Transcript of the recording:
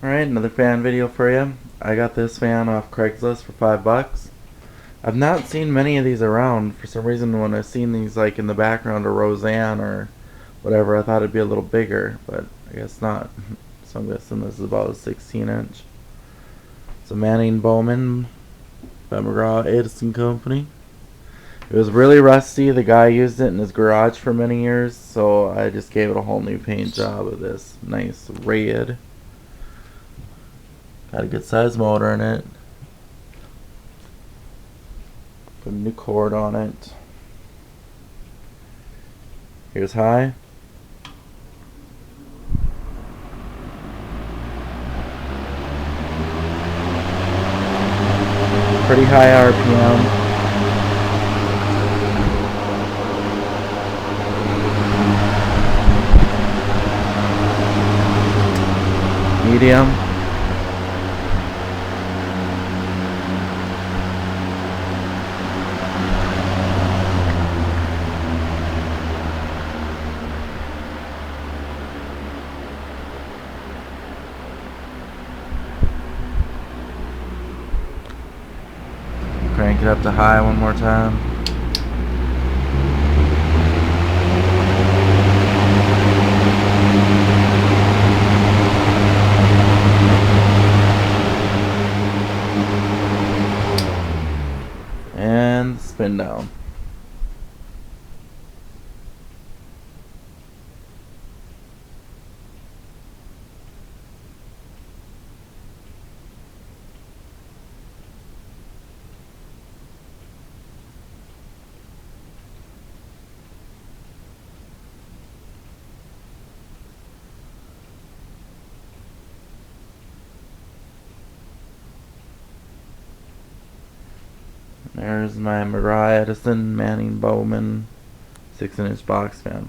Alright, another fan video for you. I got this fan off Craigslist for $5. I've not seen many of these around. For some reason, when I've seen these like in the background of Roseanne or whatever, I thought it'd be a little bigger, but I guess not. So I'm guessing this is about a 16-inch. It's a Bowman by McGraw-Edison Company. It was really rusty. The guy used it in his garage for many years, so I just gave it a whole new paint job of this nice red. Got a good size motor in it. Put a new cord on it. Here's high. Pretty high RPM. Medium. Crank it up to high one more time. And spin down. There's my McGraw-Edison Bowman 6-inch box fan.